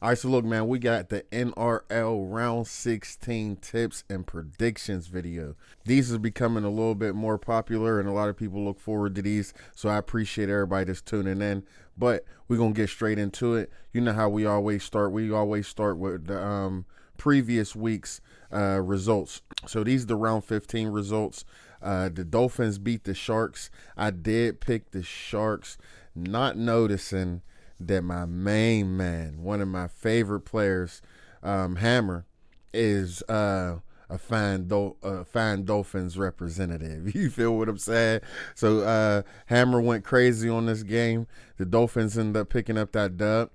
All right, so look, man, we got the NRL Round 16 tips and predictions video. These are becoming a little bit more popular, and a lot of people look forward to these, so I appreciate everybody that's tuning in. But we're going to get straight into it. You know how we always start. We always start with the previous week's results. So these are the Round 15 results. The Dolphins beat the Sharks. I did pick the Sharks, not noticing that my main man, one of my favorite players, Hammer, is a fine Dolphins representative. You feel what I'm saying? So Hammer went crazy on this game. The Dolphins ended up picking up that dub.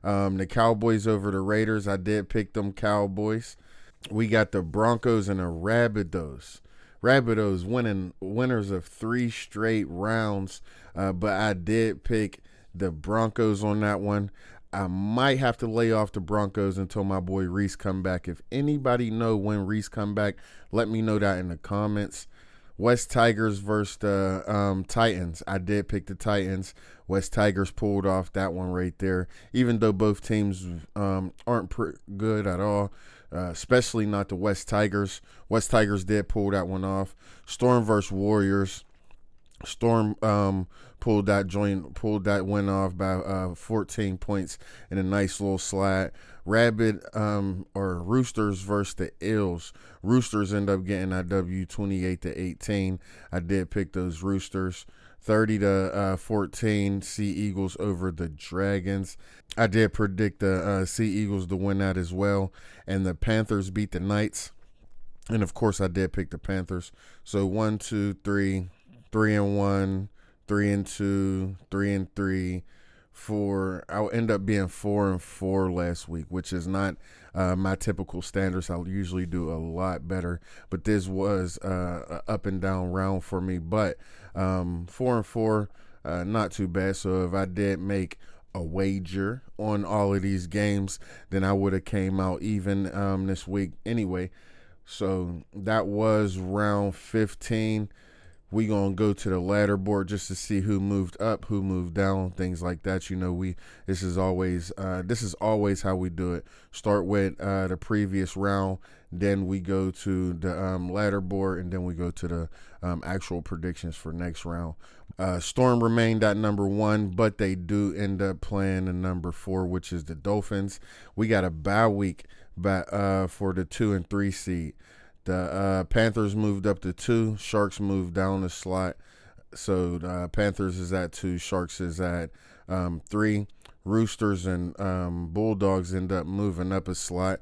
The Cowboys over the Raiders. I did pick them Cowboys. We got the Broncos and the Rabbitohs. Rabbitohs winners of 3 straight rounds, but I did pick the Broncos on that one. I might have to lay off the Broncos until my boy Reese come back. If anybody know when Reese come back, let me know that in the comments. West Tigers versus the Titans. I did pick the Titans. West Tigers pulled off that one right there. Even though both teams aren't good at all, especially not the West Tigers. West Tigers did pull that one off. Storm versus Warriors. Storm pulled that win off by 14 points in a nice little slide. Roosters versus the Eels. Roosters end up getting that W 28-18. I did pick those Roosters. 30-14 Sea Eagles over the Dragons. I did predict the Sea Eagles to win that as well. And the Panthers beat the Knights. And of course I did pick the Panthers. So 1, 2, 3, 3-1, 3-2, 3-3, 4. I'll end up being 4-4 last week, which is not my typical standards. I'll usually do a lot better, but this was a up and down round for me. But 4-4, not too bad. So if I did make a wager on all of these games, then I would have came out even this week anyway. So that was round 15. We gonna go to the ladder board just to see who moved up, who moved down, things like that. You know, this is always how we do it. Start with the previous round, then we go to the ladder board, and then we go to the actual predictions for next round. Storm remained at number 1, but they do end up playing the number 4, which is the Dolphins. We got a bye week for the 2 and 3 seed. The Panthers moved up to 2. Sharks moved down a slot. So the Panthers is at 2. Sharks is at 3. Roosters and Bulldogs end up moving up a slot,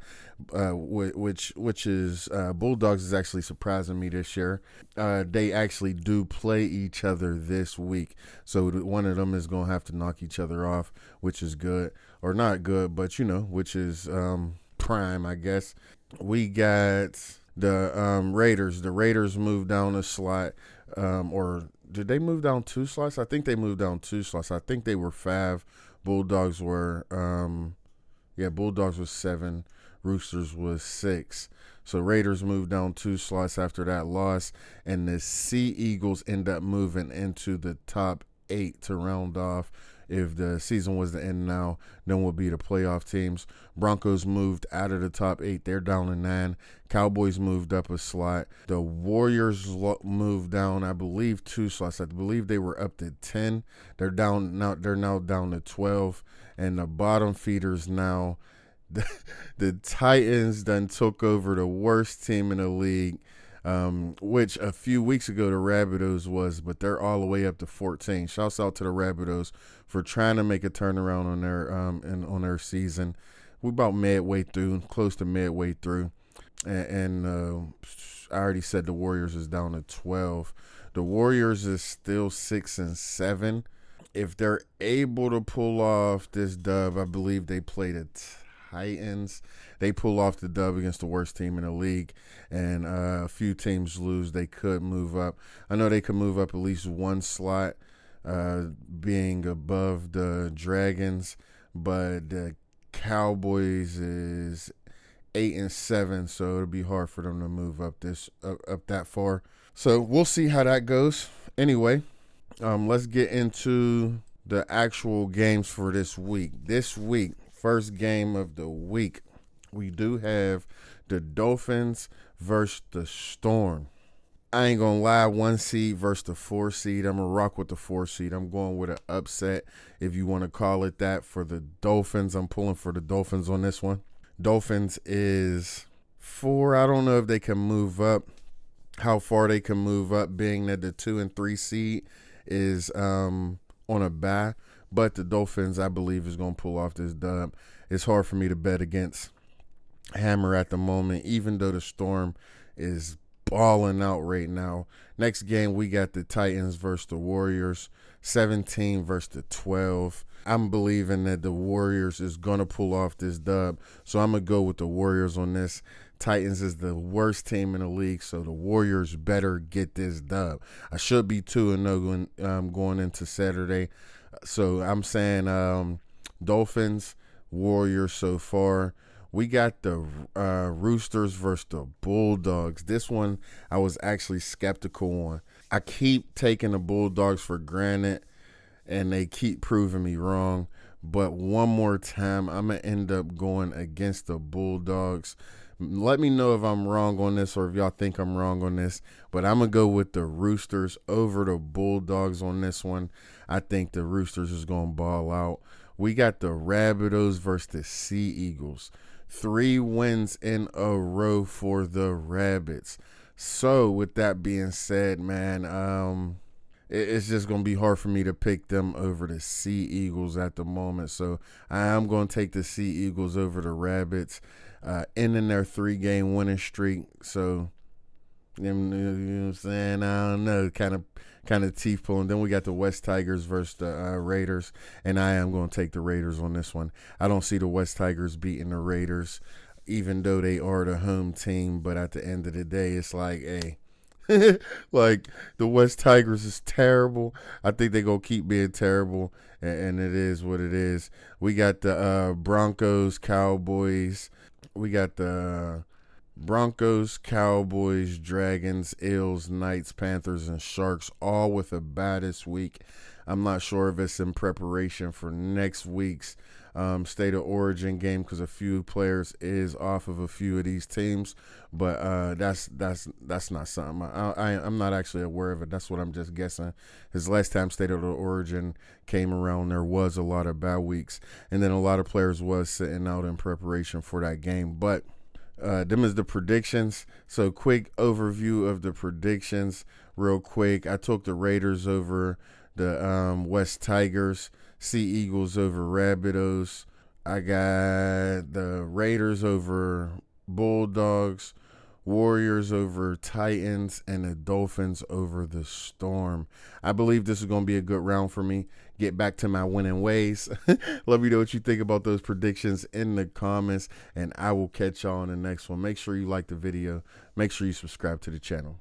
which is Bulldogs is actually surprising me this year. They actually do play each other this week, so one of them is gonna have to knock each other off, which is good, or not good, but which is prime, I guess. We got the Raiders. The Raiders moved down a slot, or did they move down 2 slots? I think they moved down 2 slots. I think they were 5. Bulldogs were, Bulldogs was 7. Roosters was 6. So Raiders moved down 2 slots after that loss, and the Sea Eagles end up moving into the top 8 to round off. If the season was to end now, then we'll be the playoff teams. Broncos moved out of the top 8. They're down to 9. Cowboys moved up a slot. The Warriors moved down, I believe, 2 slots. I believe they were up to 10. They're now down to 12. And the bottom feeders now, the Titans done took over the worst team in the league. Which a few weeks ago the Rabbitohs was, but they're all the way up to 14. Shouts out to the Rabbitohs for trying to make a turnaround on their season. We're about midway through, close to midway through, and I already said the Warriors is down to 12. The Warriors is still 6-7. If they're able to pull off this dub, I believe they play the Titans. They pull off the dub against the worst team in the league, and a few teams lose, they could move up. I know they could move up at least 1 slot, being above the Dragons, but the Cowboys is 8-7, so it'll be hard for them to move up that far. So we'll see how that goes. Anyway, let's get into the actual games for this week. This week, First game of the week, we do have the Dolphins versus the Storm. I ain't gonna lie, 1 seed versus the 4 seed. I'm gonna rock with the 4 seed. I'm going with an upset, if you want to call it that, for the Dolphins. I'm pulling for the Dolphins on this one. Dolphins is 4. I don't know if they can move up, how far they can move up, being that the 2 and 3 seed is on a bye. But the Dolphins, I believe, is going to pull off this dub. It's hard for me to bet against Hammer at the moment, even though the Storm is balling out right now. Next game, we got the Titans versus the Warriors, 17 versus the 12. I'm believing that the Warriors is going to pull off this dub, so I'm going to go with the Warriors on this. Titans is the worst team in the league, so the Warriors better get this dub. I should be 2-0 going into Saturday. So I'm saying Dolphins, Warriors so far. We got the Roosters versus the Bulldogs. This one I was actually skeptical on. I keep taking the Bulldogs for granted, and they keep proving me wrong. But one more time, I'm going to end up going against the Bulldogs. Let me know if I'm wrong on this or if y'all think I'm wrong on this. But I'm going to go with the Roosters over the Bulldogs on this one. I think the Roosters is going to ball out. We got the Rabbitohs versus the Sea Eagles. 3 wins in a row for the Rabbits. So with that being said, man, it's just going to be hard for me to pick them over the Sea Eagles at the moment. So I am going to take the Sea Eagles over the Rabbits, ending their 3-game winning streak. So, you know what I'm saying? I don't know, kind of teeth pulling. Then we got the West Tigers versus the Raiders, and I am going to take the Raiders on this one. I don't see the West Tigers beating the Raiders, even though they are the home team. But at the end of the day, it's like, hey, like the West Tigers is terrible. I think they're going to keep being terrible, and it is what it is. We got the Broncos, Cowboys. We got the Broncos, Cowboys, Dragons, Eels, Knights, Panthers, and Sharks, all with a bye this week. I'm not sure if it's in preparation for next week's State of Origin game, because a few players is off of a few of these teams, but that's not something I'm not actually aware of it. That's what I'm just guessing. His last time State of the Origin came around, there was a lot of bye weeks, and then a lot of players was sitting out in preparation for that game. But them is the predictions. So quick overview of the predictions real quick. I took the Raiders over the West Tigers, Sea Eagles over Rabbitohs. I got the Raiders over Bulldogs, Warriors over Titans, and the Dolphins over the Storm. I believe this is going to be a good round for me. Get back to my winning ways. Let me know what you think about those predictions in the comments, and I will catch y'all on the next one. Make sure you like the video. Make sure you subscribe to the channel.